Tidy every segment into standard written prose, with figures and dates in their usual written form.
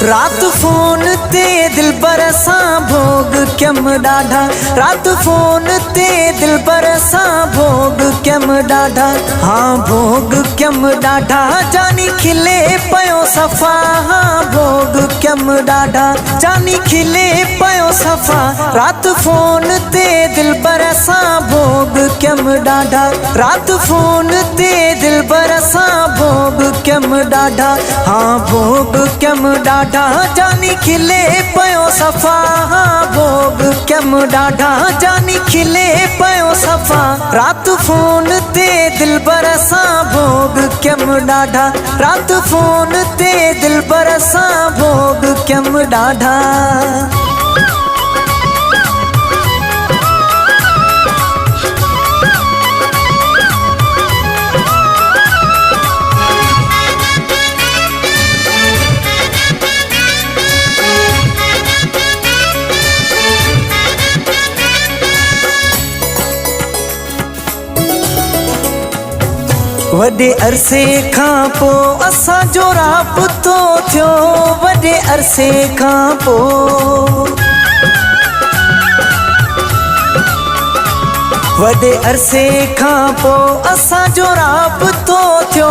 रात फोन ते दिल बरसा भोग क्यम डाढ़ा। रात फोन ते दिल बरसा भोग क्यम डाढ़ा। हाँ भोग क्यम डाढ़ा जानी खिले पयो सफा। हाँ भोग क्यम डाढ़ा जानी खिले पयो सफा। रात फोन ते दिल बरसा भोग क्यम डाढ़ा। रात फोन ते दिल बरसा भोग क्यम डाढ़ा। हाँ भोग क्यम डाढ़ा जानी खिले पयो सफा। हाँ भोग क्यम डाढ़ा जानी खिले पयो सफा। रात फोन ते दिल बरसा भोग क्यम डाढ़ा। रात फोन ते दिल बरसा भोग क्यम डाढ़ा। वडे अरसे खां पो असां जो राबतो थियो। वडे अरसे खां पो वडे अरसे खां पो असां जो राबतो थियो।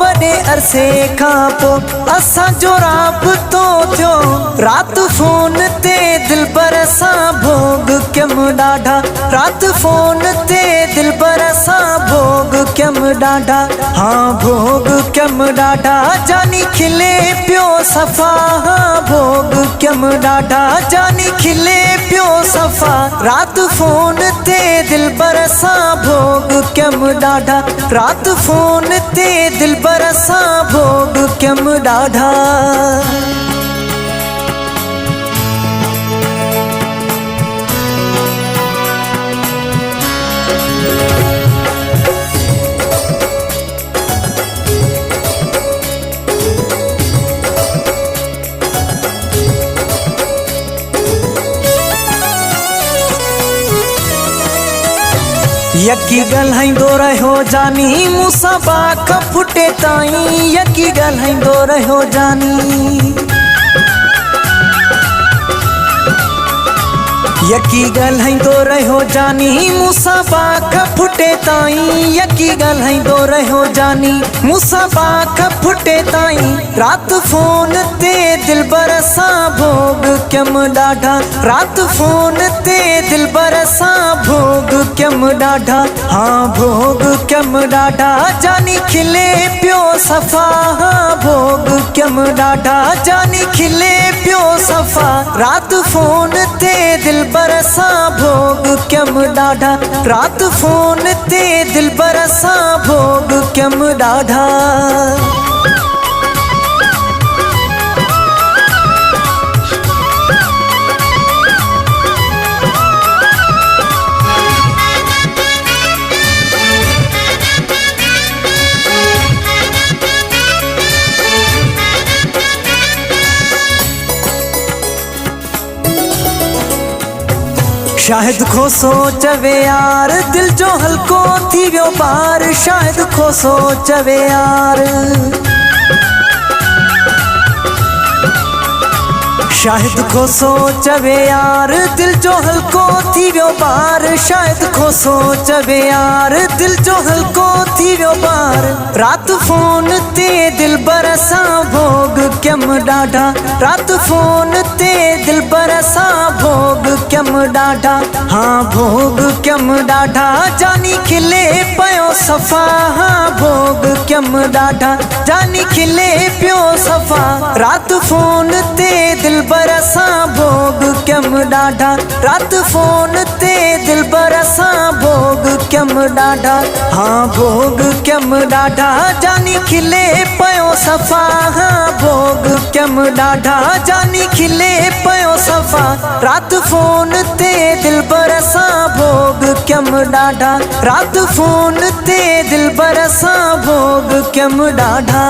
वडे अरसे खां पो असां जो राबतो थियो। रात फोन ते दिल बरसा भोग क्यम डाढ़ा। रात फोन ते दिल बरसा भोग क्यम डाढ़ा। हाँ भोग क्यम डाढ़ा जानी खिले पियो सफा। हाँ भोग क्यम डाढ़ा जानी खिले पियो सफा। रात फोन ते दिल बरसा भोग क्यम डाढ़ा। रात फोन ते दिल बरसा भोग क्यम डाढ़ा। यकी गल्हाईंदो रहियो जानी मूंसां बाख फुटे ताईं। यकी गल्हाईंदो रहियो जानी। यकी गल्हाईंदो रहियो जानी मूंसां बाख फुटे ताईं। यकी गल्हाईंदो रहियो जानी मूंसां बाख फुटे ताईं। रात फोन ते दिल बरसा भोग क्यम डाढ़ा। रात फोन ते दिल बरसा भोग क्यम डाढ़ा। हाँ भोग क्यम डाढ़ा जानी खिले पियो सफा। हाँ भोग क्यम डाढ़ा जानी खिले पियो सफा। रात फोन ते दिल बरसा भोग क्यम डाढ़ा। रात फोन ते दिल बरसा भोग क्यम डाढ़ा। शायद खो सोचवे यार दिल जो हल्को थी वियो पार। शायद खो सोचवे यार। शायद खो सोचवे यार दिल जो हल्को थी वियो पार। शायद खो सोचवे यार दिल जो हल्को थी वियो पार। रात फोन ते दिल बरसा भोग क्यम डाढ़ा। रात फोन ते दिल बरसा भोग क्यम डाढ़ा। हाँ भोग क्यम डाढ़ा जानी खिले पयो सफा। हाँ भोग क्यम डाढ़ा जानी खिले पियो सफा। रात फोन ते दिल बरसा भोग क्यम डाढ़ा। रात फोन ते दिल बरसा भोग क्यम डाढ़ा। हाँ भोग क्यम डाढ़ा जानी खिले पयो सफा। हाँ भोग क्यम डाढ़ा जानी खिले पयो सफा। रात फोन ते दिल बरसा भोग क्यम डाढ़ा। रात फोन ते दिल बरसा भोग क्यम डाढ़ा।